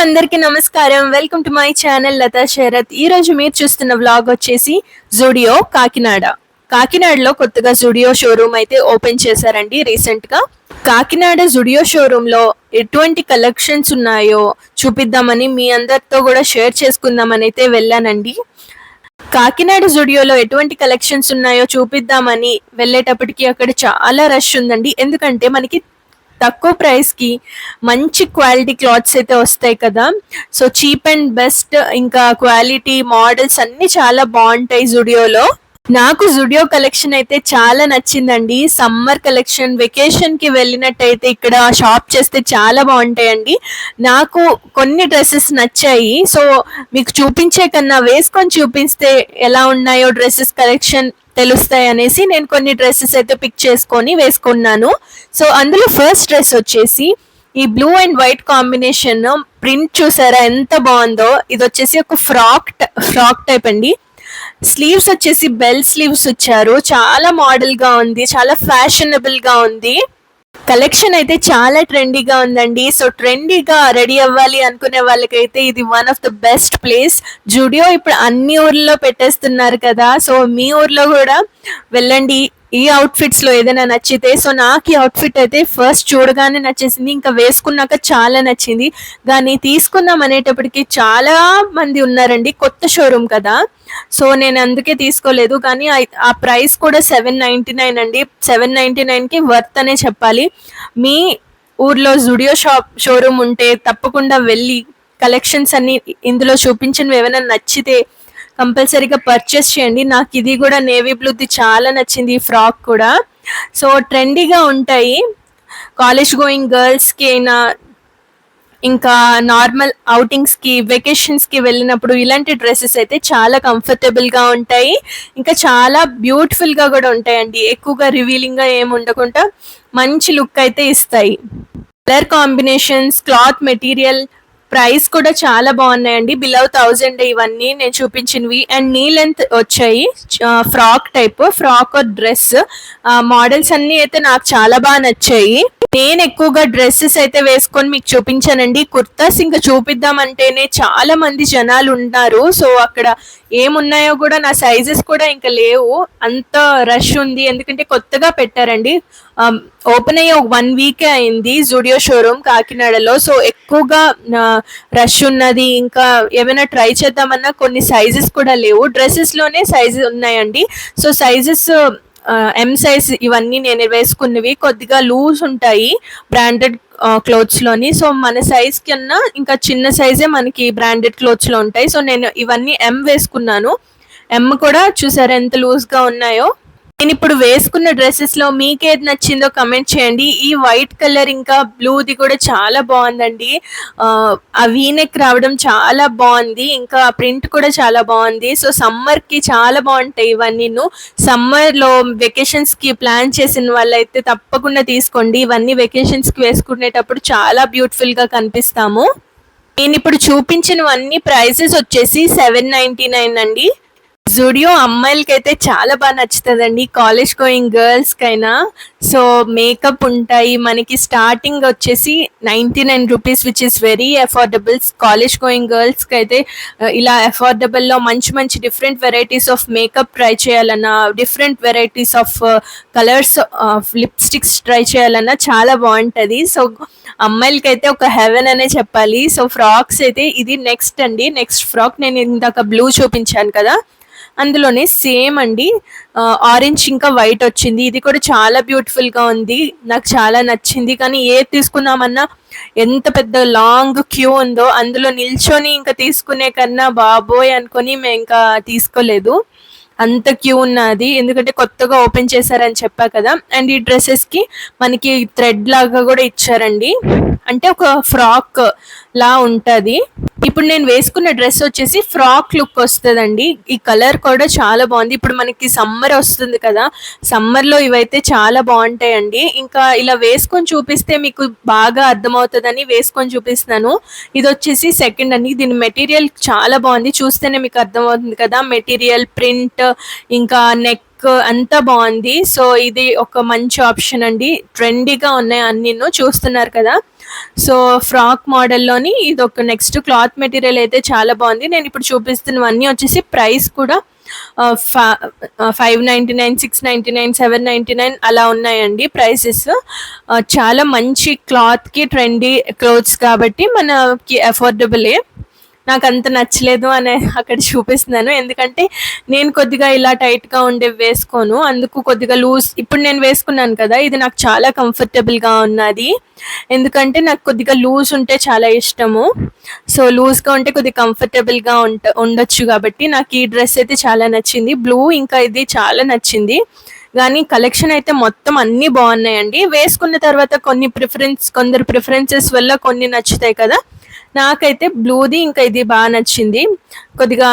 అందరికీ నమస్కారం. Welcome to my channel Latha Sarath. ఈ రోజు మీరు చూస్తున్న వ్లాగ్ వచ్చేసి జూడియో కాకినాడ. కాకినాడలో కొత్తగా జూడియో షోరూమ్ అయితే ఓపెన్ చేశారండి రీసెంట్ గా. కాకినాడ జూడియో షోరూమ్ లో ఎటువంటి కలెక్షన్స్ ఉన్నాయో చూపిద్దామని మీ అందరితో కూడా షేర్ చేసుకుందామని అయితే వెళ్ళానండి. కాకినాడ జూడియోలో ఎటువంటి కలెక్షన్స్ ఉన్నాయో చూపిద్దామని వెళ్ళేటప్పటికి అక్కడ చాలా రష్ ఉందండి. ఎందుకంటే మనకి తక్కువ ప్రైస్ కి మంచి క్వాలిటీ క్లాత్స్ అయితే వస్తాయి కదా. సో చీప్ అండ్ బెస్ట్, ఇంకా క్వాలిటీ మోడల్స్ అన్ని చాలా బాగుంటాయి జూడియోలో. నాకు జూడియో కలెక్షన్ అయితే చాలా నచ్చిందండి. సమ్మర్ కలెక్షన్, వెకేషన్ కి వెళ్ళినట్టయితే ఇక్కడ షాప్ చేస్తే చాలా బాగుంటాయండి. నాకు కొన్ని డ్రెస్సెస్ నచ్చాయి. సో మీకు చూపించే కన్నా వేసుకొని చూపిస్తే ఎలా ఉన్నాయో డ్రెస్సెస్ కలెక్షన్ తెలుస్తాయి అనేసి నేను కొన్ని డ్రెస్సెస్ అయితే పిక్ చేసుకొని వేసుకున్నాను. సో అందులో ఫస్ట్ డ్రెస్ వచ్చేసి ఈ blue and white combination print చూసారా ఎంత బాగుందో. ఇది వచ్చేసి ఒక ఫ్రాక్ టైప్ అండి. స్లీవ్స్ వచ్చేసి బెల్ స్లీవ్స్ వచ్చారు. చాలా మోడల్ గా ఉంది, చాలా ఫ్యాషనబుల్ గా ఉంది. కలెక్షన్ అయితే చాలా ట్రెండీగా ఉందండి. సో ట్రెండీగా రెడీ అవ్వాలి అనుకునే వాళ్ళకైతే ఇది one of the best place. Zudio ఇప్పుడు అన్ని ఊర్లలో పెట్టేస్తున్నారు కదా. సో మీ ఊర్లో కూడా వెళ్ళండి. ఈ అవుట్ఫిట్స్ లో ఏదైనా నచ్చితే, సో నాకు ఈ అవుట్ఫిట్ అయితే ఫస్ట్ చూడగానే నచ్చేసింది, ఇంకా వేసుకున్నాక చాలా నచ్చింది. దాన్ని తీసుకుందాం అనేటప్పటికి చాలా మంది ఉన్నారండి. కొత్త షోరూమ్ కదా, సో నేను అందుకే తీసుకోలేదు. కానీ ఆ ప్రైస్ కూడా 799 అండి. 799 కి వర్త్ అనే చెప్పాలి. మీ ఊర్లో జూడియో షోరూమ్ ఉంటే తప్పకుండా వెళ్ళి కలెక్షన్స్ అన్ని ఇందులో చూపించినవి ఏమైనా నచ్చితే కంపల్సరీగా పర్చేస్ చేయండి. నాకు ఇది కూడా నేవీ బ్లూది చాలా నచ్చింది, ఈ ఫ్రాక్ కూడా. సో ట్రెండీగా ఉంటాయి. కాలేజ్ గోయింగ్ గర్ల్స్కి అయినా, ఇంకా నార్మల్ అవుటింగ్స్కి, వెకేషన్స్కి వెళ్ళినప్పుడు ఇలాంటి డ్రెస్సెస్ అయితే చాలా కంఫర్టబుల్గా ఉంటాయి. ఇంకా చాలా బ్యూటిఫుల్గా కూడా ఉంటాయండి. ఎక్కువగా రివీలింగ్గా ఏమి ఉండకుండా మంచి లుక్ అయితే ఇస్తాయి. Colour combinations, cloth material, price కూడా చాలా బాగున్నాయండి. బిలో 1000 ఇవన్నీ నేను చూపించినవి. అండ్ నీ లెంత్ వచ్చాయి. ఫ్రాక్ డ్రెస్ మోడల్స్ అన్ని అయితే నాకు చాలా బాగా నచ్చాయి. నేను ఎక్కువగా డ్రెస్సెస్ అయితే వేసుకొని మీకు చూపించానండి. కుర్తాస్ ఇంకా చూపిద్దామంటేనే చాలా మంది జనాలు ఉన్నారు. సో అక్కడ ఏమున్నాయో కూడా నా సైజెస్ కూడా ఇంకా లేవు, అంత రష్ ఉంది. ఎందుకంటే కొత్తగా పెట్టారండి. ఓపెన్ అయ్యి 1 వీక్ అయింది జూడియో షోరూమ్ కాకినాడలో. సో ఎక్కువగా రష్ ఉన్నది. ఇంకా ఏమైనా ట్రై చేద్దామన్నా కొన్ని సైజెస్ కూడా లేవు. డ్రెస్సెస్ లోనే సైజెస్ ఉన్నాయండి. సో సైజెస్ ఎం సైజ్ ఇవన్నీ నేను వేసుకున్నవి కొద్దిగా లూజ్ ఉంటాయి బ్రాండెడ్ క్లోత్స్ లోని. సో మన సైజ్ కన్నా ఇంకా చిన్న సైజే మనకి బ్రాండెడ్ క్లోత్స్ లో ఉంటాయి. సో నేను ఇవన్నీ ఎం వేసుకున్నాను. ఎం కూడా చూసారా ఎంత లూజ్ గా ఉన్నాయో. నేను ఇప్పుడు వేసుకున్న డ్రెస్సెస్ లో మీకు ఏది నచ్చిందో కమెంట్ చేయండి. ఈ వైట్ కలర్ ఇంకా బ్లూది కూడా చాలా బాగుందండి. ఆ వీనెక్ రావడం చాలా బాగుంది. ఇంకా ప్రింట్ కూడా చాలా బాగుంది. సో సమ్మర్ కి చాలా బాగుంటాయి ఇవన్నీ. సమ్మర్ లో వెకేషన్స్ కి ప్లాన్ చేసిన వాళ్ళైతే తప్పకుండా తీసుకోండి. ఇవన్నీ వెకేషన్స్ కి వేసుకునేటప్పుడు చాలా బ్యూటిఫుల్ గా కనిపిస్తాము. నేను ఇప్పుడు చూపించినవన్నీ ప్రైసెస్ వచ్చేసి 799 అండి. జూడియో అమ్మాయిలకి అయితే చాలా బాగా నచ్చుతుందండి, కాలేజ్ గోయింగ్ గర్ల్స్ కైనా. సో మేకప్ ఉంటాయి మనకి. స్టార్టింగ్ వచ్చేసి 99 rupees, which is very affordable. College going girls కి అయితే ఇలా అఫోర్డబుల్ లో మంచి మంచి different varieties of makeup try చేయాలన్నా, different varieties of colours lipsticks try చేయాలన్నా చాలా బాగుంటది. సో అమ్మాయిలకి అయితే ఒక హెవెన్ అనే చెప్పాలి. సో ఫ్రాక్స్ అయితే ఇది నెక్స్ట్ ఫ్రాక్ నేను ఇందాక బ్లూ చూపించాను కదా, అందులోనే సేమ్ అండి. ఆరెంజ్ ఇంకా వైట్ వచ్చింది. ఇది కూడా చాలా బ్యూటిఫుల్ గా ఉంది, నాకు చాలా నచ్చింది. కానీ ఏది తీసుకున్నామన్నా ఎంత పెద్ద లాంగ్ క్యూ ఉందో, అందులో నిల్చొని ఇంకా తీసుకునే కన్నా బాబోయ్ అనుకొని మేము ఇంకా తీసుకోలేదు, అంత క్యూ ఉన్నది. ఎందుకంటే కొత్తగా ఓపెన్ చేశారని చెప్పా కదా. అండ్ ఈ డ్రెస్సెస్ కి మనకి థ్రెడ్ లాగా కూడా ఇచ్చారండి, అంటే ఒక ఫ్రాక్ లా ఉంటది. ఇప్పుడు నేను వేసుకున్న డ్రెస్ వచ్చేసి ఫ్రాక్ లుక్ వస్తుందండి. ఈ కలర్ కూడా చాలా బాగుంది. ఇప్పుడు మనకి సమ్మర్ వస్తుంది కదా, సమ్మర్ లో ఇవైతే చాలా బాగుంటాయండి. ఇంకా ఇలా వేసుకొని చూపిస్తే మీకు బాగా అర్థమవుతుందని వేసుకొని చూపిస్తున్నాను. ఇది వచ్చేసి సెకండ్ అండి. దీని మెటీరియల్ చాలా బాగుంది, చూస్తేనే మీకు అర్థమవుతుంది కదా. మెటీరియల్, ప్రింట్, ఇంకా నెక్ లుక్ అంతా బాగుంది. సో ఇది ఒక మంచి ఆప్షన్ అండి. ట్రెండీగా ఉన్నాయి అన్ని చూస్తున్నారు కదా. సో ఫ్రాక్ మోడల్లోని ఇది ఒక నెక్స్ట్ క్లాత్ మెటీరియల్ అయితే చాలా బాగుంది. నేను ఇప్పుడు చూపిస్తున్నవన్నీ వచ్చేసి ప్రైస్ కూడా 599, 699, 799 అలా ఉన్నాయండి ప్రైసెస్. చాలా మంచి క్లాత్కి ట్రెండీ క్లోత్స్ కాబట్టి మనకి అఫోర్డబులే. నాకు అంత నచ్చలేదు అని అక్కడ చూపిస్తున్నాను, ఎందుకంటే నేను కొద్దిగా ఇలా టైట్గా ఉండేవి వేసుకోను, అందుకు కొద్దిగా లూజ్. ఇప్పుడు నేను వేసుకున్నాను కదా, ఇది నాకు చాలా కంఫర్టబుల్గా ఉన్నది, ఎందుకంటే నాకు కొద్దిగా లూజ్ ఉంటే చాలా ఇష్టము. సో లూజ్గా ఉంటే కొద్దిగా కంఫర్టబుల్గా ఉండొచ్చు కాబట్టి నాకు ఈ డ్రెస్ అయితే చాలా నచ్చింది. బ్లూ ఇంకా ఇది చాలా నచ్చింది. కానీ కలెక్షన్ అయితే మొత్తం అన్నీ బాగున్నాయండి. వేసుకున్న తర్వాత కొందరు ప్రిఫరెన్సెస్ వల్ల కొన్ని నచ్చుతాయి కదా, నాకైతే బ్లూది ఇంకా ఇది బాగా నచ్చింది. కొద్దిగా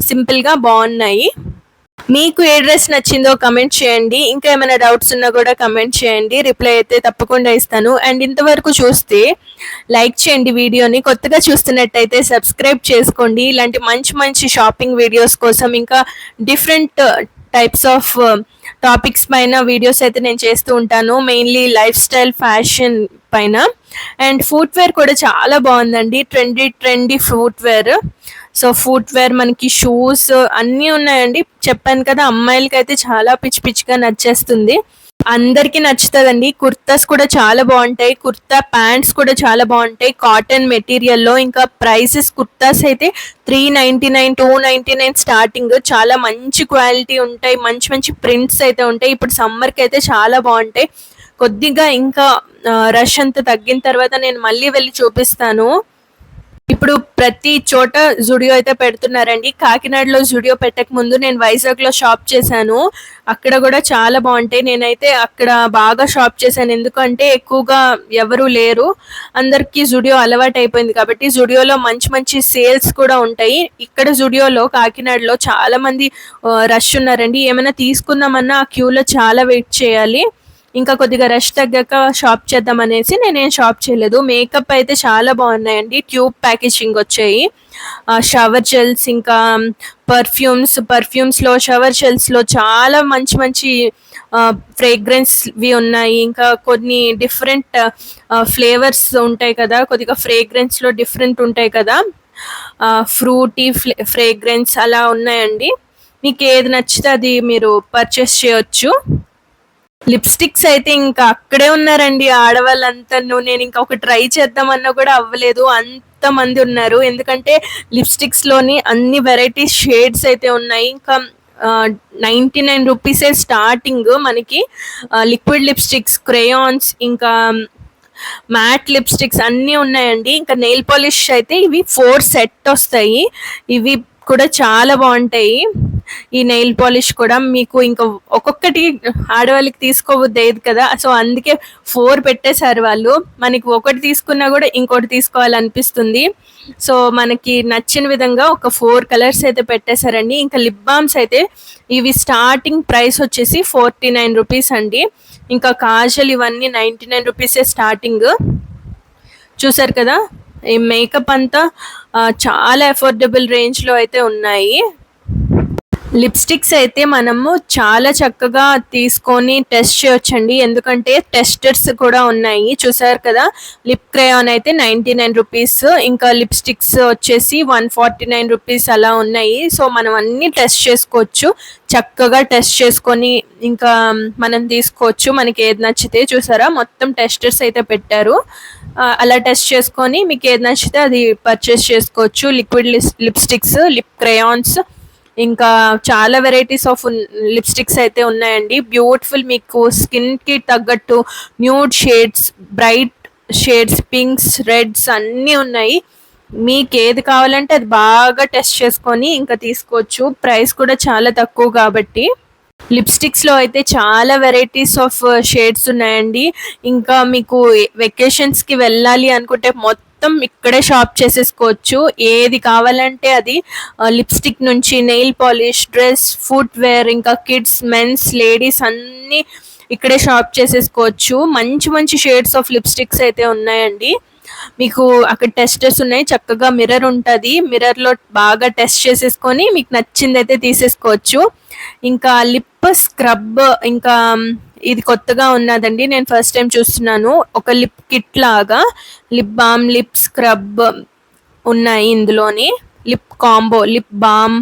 సింపుల్గా బాగున్నాయి. మీకు ఏ డ్రెస్ నచ్చిందో కమెంట్ చేయండి. ఇంకా ఏమైనా డౌట్స్ ఉన్నా కూడా కమెంట్ చేయండి, రిప్లై అయితే తప్పకుండా ఇస్తాను. అండ్ ఇంతవరకు చూస్తే లైక్ చేయండి వీడియోని. కొత్తగా చూస్తున్నట్టయితే సబ్స్క్రైబ్ చేసుకోండి. ఇలాంటి మంచి మంచి షాపింగ్ వీడియోస్ కోసం ఇంకా డిఫరెంట్ టైప్స్ ఆఫ్ టాపిక్స్ పైన వీడియోస్ అయితే నేను చేస్తూ ఉంటాను, మెయిన్లీ లైఫ్ స్టైల్, ఫ్యాషన్ పైన. అండ్ ఫుట్వేర్ కూడా చాలా బాగుందండి, ట్రెండీ ఫుట్వేర్. సో ఫుట్వేర్ మనకి షూస్ అన్నీ ఉన్నాయండి. చెప్పాను కదా, అమ్మాయిలకి అయితే చాలా పిచ్చిగా నచ్చేస్తుంది, అందరికీ నచ్చుతుందండి. కుర్తాస్ కూడా చాలా బాగుంటాయి, కుర్తా ప్యాంట్స్ కూడా చాలా బాగుంటాయి కాటన్ మెటీరియల్లో. ఇంకా ప్రైసెస్ కుర్తాస్ అయితే 399, 299 స్టార్టింగ్. చాలా మంచి క్వాలిటీ ఉంటాయి, మంచి మంచి ప్రింట్స్ అయితే ఉంటాయి. ఇప్పుడు సమ్మర్కి అయితే చాలా బాగుంటాయి. కొద్దిగా ఇంకా రష్ అంతా తగ్గిన తర్వాత నేను మళ్ళీ వెళ్ళి చూపిస్తాను. ఇప్పుడు ప్రతి చోట జుడియో అయితే పెడుతున్నారండి. కాకినాడలో జుడియో పెట్టక ముందు నేను వైజాగ్లో షాప్ చేశాను, అక్కడ కూడా చాలా బాగుంటాయి. నేనైతే అక్కడ బాగా షాప్ చేశాను, ఎందుకంటే ఎక్కువగా ఎవరు లేరు, అందరికీ జుడియో అలవాటు అయిపోయింది కాబట్టి. జుడియోలో మంచి మంచి సేల్స్ కూడా ఉంటాయి. ఇక్కడ జుడియోలో కాకినాడలో చాలా మంది రష్ ఉన్నారండి. ఏమైనా తీసుకుందామన్నా ఆ క్యూలో చాలా వెయిట్ చేయాలి. ఇంకా కొద్దిగా రష్ తగ్గాక షాప్ చేద్దాం అనేసి నేనేం షాప్ చేయలేదు. మేకప్ అయితే చాలా బాగున్నాయండి, ట్యూబ్ ప్యాకేజింగ్ వచ్చాయి. షవర్ జెల్స్ ఇంకా పర్ఫ్యూమ్స్లో షవర్ జెల్స్లో చాలా మంచి మంచి ఫ్రేగ్రెన్స్వి ఉన్నాయి. ఇంకా కొన్ని డిఫరెంట్ ఫ్లేవర్స్ ఉంటాయి కదా, కొద్దిగా ఫ్రేగ్రెన్స్లో డిఫరెంట్ ఉంటాయి కదా, ఫ్రూటీ ఫ్రేగ్రెన్స్ అలా ఉన్నాయండి. మీకు ఏది నచ్చితే అది మీరు పర్చేస్ చేయొచ్చు. లిప్స్టిక్స్ అయితే ఇంకా అక్కడే ఉన్నారండి ఆడవాళ్ళంతా. నేను ఇంకా ఒక ట్రై చేద్దామన్నా కూడా అవ్వలేదు, అంతమంది ఉన్నారు. ఎందుకంటే లిప్స్టిక్స్లోని అన్ని వెరైటీ షేడ్స్ అయితే ఉన్నాయి. ఇంకా 99 రూపీసే స్టార్టింగ్ మనకి. లిక్విడ్ లిప్స్టిక్స్, క్రేయాన్స్, ఇంకా మ్యాట్ లిప్స్టిక్స్ అన్నీ ఉన్నాయండి. ఇంకా నెయిల్ పాలిష్ అయితే ఇవి 4 సెట్ వస్తాయి, ఇవి కూడా చాలా బాగుంటాయి. ఈ నెయిల్ పాలిష్ కూడా మీకు ఇంకా ఒక్కొక్కటి ఆడవాళ్ళకి తీసుకోవద్దు కదా, సో అందుకే 4 పెట్టేశారు వాళ్ళు. మనకి ఒకటి తీసుకున్నా కూడా ఇంకోటి తీసుకోవాలనిపిస్తుంది. సో మనకి నచ్చిన విధంగా ఒక 4 కలర్స్ అయితే పెట్టేశారండి. ఇంకా లిప్ బామ్స్ అయితే ఇవి స్టార్టింగ్ ప్రైస్ వచ్చేసి 49 రూపీస్ అండి. ఇంకా కాజల్ ఇవన్నీ 99 రూపీసే స్టార్టింగ్. చూసారు కదా, ఈ మేకప్ అంతా చాలా అఫోర్డబుల్ రేంజ్లో అయితే ఉన్నాయి. లిప్స్టిక్స్ అయితే మనము చాలా చక్కగా తీసుకొని టెస్ట్ చేయొచ్చండి, ఎందుకంటే టెస్టర్స్ కూడా ఉన్నాయి. చూసారు కదా, లిప్ క్రేయాన్ అయితే 99 రూపీస్, ఇంకా లిప్స్టిక్స్ వచ్చేసి 149 రూపీస్ అలా ఉన్నాయి. సో మనం అన్నీ టెస్ట్ చేసుకోవచ్చు, చక్కగా టెస్ట్ చేసుకొని ఇంకా మనం తీసుకోవచ్చు మనకి ఏది నచ్చితే. చూసారా, మొత్తం టెస్టర్స్ అయితే పెట్టారు, అలా టెస్ట్ చేసుకొని మీకు ఏది నచ్చితే అది పర్చేస్ చేసుకోవచ్చు. లిక్విడ్ లిప్స్టిక్స్, లిప్ క్రేయాన్స్, ఇంకా చాలా వెరైటీస్ ఆఫ్ లిప్స్టిక్స్ అయితే ఉన్నాయండి. బ్యూటిఫుల్, మీకు స్కిన్కి తగ్గట్టు nude shades, bright shades, pinks, reds అన్నీ ఉన్నాయి. మీకు ఏది కావాలంటే అది బాగా టెస్ట్ చేసుకొని ఇంకా తీసుకోవచ్చు. ప్రైస్ కూడా చాలా తక్కువ కాబట్టి. లిప్స్టిక్స్లో అయితే చాలా వెరైటీస్ ఆఫ్ షేడ్స్ ఉన్నాయండి. ఇంకా మీకు వెకేషన్స్కి వెళ్ళాలి అనుకుంటే మొత్తం ఇక్కడే షాప్ చేసేసుకోవచ్చు, ఏది కావాలంటే అది. లిప్స్టిక్ నుంచి నెయిల్ పాలిష్, డ్రెస్, ఫుట్వేర్, ఇంకా కిడ్స్, మెన్స్, లేడీస్ అన్నీ ఇక్కడే షాప్ చేసేసుకోవచ్చు. మంచి మంచి షేడ్స్ ఆఫ్ లిప్స్టిక్స్ అయితే ఉన్నాయండి. మీకు అక్కడ టెస్టర్స్ ఉన్నాయి, చక్కగా మిర్రర్ ఉంటుంది, మిర్రర్లో బాగా టెస్ట్ చేసేసుకొని మీకు నచ్చింది అయితే తీసేసుకోవచ్చు. ఇంకా లిప్ స్క్రబ్, ఇంకా ఇది కొత్తగా ఉన్నదండి, నేను ఫస్ట్ టైం చూస్తున్నాను. ఒక లిప్ కిట్ లాగా లిప్ బామ్, లిప్ స్క్రబ్ ఉన్నాయి ఇందులోని. Lip combo, lip balm,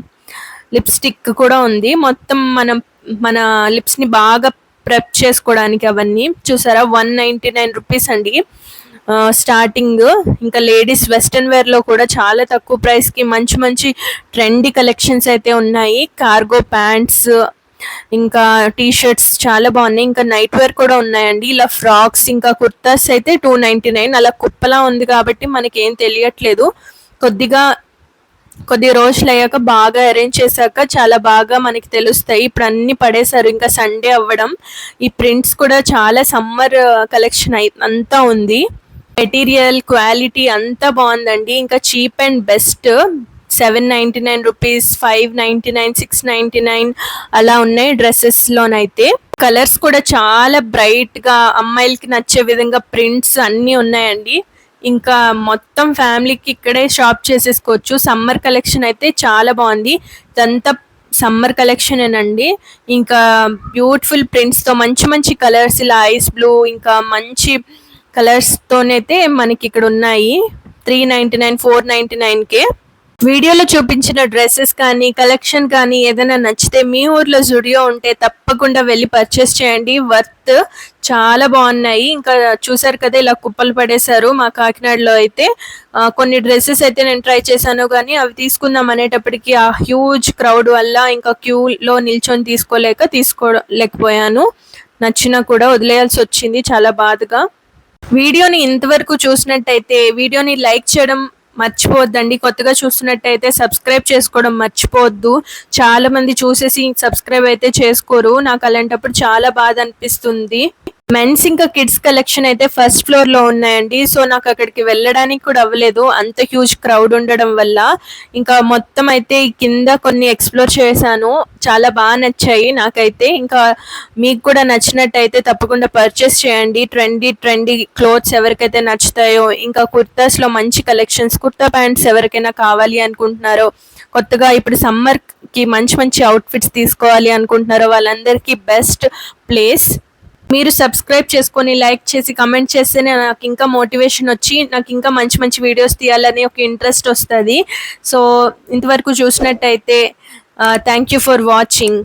lipstick కూడా ఉంది. మొత్తం మన లిప్స్ని బాగా ప్రెప్ చేసుకోవడానికి అవన్నీ. చూసారా, 199 రూపీస్ అండి స్టార్టింగ్. ఇంకా లేడీస్ వెస్ట్రన్ వేర్లో కూడా చాలా తక్కువ ప్రైస్కి మంచి మంచి ట్రెండీ కలెక్షన్స్ అయితే ఉన్నాయి. కార్గో ప్యాంట్స్, ఇంకా టీ షర్ట్స్ చాలా బాగున్నాయి. ఇంకా నైట్ వేర్ కూడా ఉన్నాయండి, ఇలా ఫ్రాక్స్ ఇంకా కుర్తాస్ అయితే 299. అలా కుప్పలా ఉంది కాబట్టి మనకి ఏం తెలియట్లేదు. కొద్ది రోజులు అయ్యాక బాగా అరేంజ్ చేశాక చాలా బాగా మనకి తెలుస్తాయి. ఇప్పుడు అన్ని పడేశారు, ఇంకా సండే అవ్వడం. ఈ ప్రింట్స్ కూడా చాలా సమ్మర్ కలెక్షన్ అంతా ఉంది. మెటీరియల్ క్వాలిటీ అంతా బాగుందండి. ఇంకా చీప్ అండ్ బెస్ట్, 799 రూపీస్, 599, 699 అలా ఉన్నాయి డ్రెస్సెస్లోనైతే. కలర్స్ కూడా చాలా బ్రైట్గా అమ్మాయిలకి నచ్చే విధంగా ప్రింట్స్ అన్నీ ఉన్నాయండి. ఇంకా మొత్తం ఫ్యామిలీకి ఇక్కడే షాప్ చేసేసుకోవచ్చు. సమ్మర్ కలెక్షన్ అయితే చాలా బాగుంది, ఇదంతా సమ్మర్ కలెక్షనేనండి. ఇంకా బ్యూటిఫుల్ ప్రింట్స్తో మంచి మంచి కలర్స్, ఇలా ఐస్ బ్లూ ఇంకా మంచి కలర్స్తోనైతే మనకి ఇక్కడ ఉన్నాయి. 399, 499కే. వీడియోలో చూపించిన డ్రెస్సెస్ కానీ కలెక్షన్ కానీ ఏదైనా నచ్చితే మీ ఊర్లో జుడియో ఉంటే తప్పకుండా వెళ్ళి పర్చేస్ చేయండి, వర్త్. చాలా బాగున్నాయి. ఇంకా చూసారు కదా, ఇలా కుప్పలు పడేశారు మా కాకినాడలో అయితే. కొన్ని డ్రెస్సెస్ అయితే నేను ట్రై చేశాను, కానీ అవి తీసుకుందాం అనేటప్పటికి ఆ హ్యూజ్ క్రౌడ్ వల్ల ఇంకా క్యూలో నిల్చొని తీసుకోలేకపోయాను. నచ్చినా కూడా వదిలేయాల్సి వచ్చింది, చాలా బాధగా. వీడియోని ఇంతవరకు చూసినట్టయితే వీడియోని లైక్ చేయడం మర్చిపోవద్దండి. కొత్తగా చూస్తున్నట్టయితే సబ్స్క్రైబ్ చేసుకోవడం మర్చిపోవద్దు. చాలా మంది చూసేసి సబ్స్క్రైబ్ అయితే చేసుకోరు, నాకు అలాంటప్పుడు చాలా బాధ అనిపిస్తుంది. మెన్స్ ఇంకా కిడ్స్ కలెక్షన్ అయితే ఫస్ట్ ఫ్లోర్ లో ఉన్నాయండి. సో నాకు అక్కడికి వెళ్ళడానికి కూడా అవ్వలేదు, అంత హ్యూజ్ క్రౌడ్ ఉండడం వల్ల. ఇంకా మొత్తం అయితే కింద కొన్ని ఎక్స్ప్లోర్ చేశాను, చాలా బాగా నచ్చాయి నాకైతే. ఇంకా మీకు కూడా నచ్చినట్టయితే తప్పకుండా పర్చేస్ చేయండి. ట్రెండీ క్లోత్స్ ఎవరికైతే నచ్చుతాయో, ఇంకా కుర్తాస్లో మంచి కలెక్షన్స్, కుర్తా ప్యాంట్స్ ఎవరికైనా కావాలి అనుకుంటున్నారో, కొత్తగా ఇప్పుడు సమ్మర్కి మంచి మంచి అవుట్ఫిట్స్ తీసుకోవాలి అనుకుంటున్నారో వాళ్ళందరికీ బెస్ట్ ప్లేస్. మీరు సబ్స్క్రైబ్ చేసుకొని లైక్ చేసి కమెంట్ చేస్తేనే నాకు ఇంకా మోటివేషన్ వచ్చి నాకు ఇంకా మంచి మంచి వీడియోస్ తీయాలని ఒక ఇంట్రెస్ట్ వస్తుంది. సో ఇంతవరకు చూసినట్టయితే థ్యాంక్ యూ ఫర్ వాచింగ్.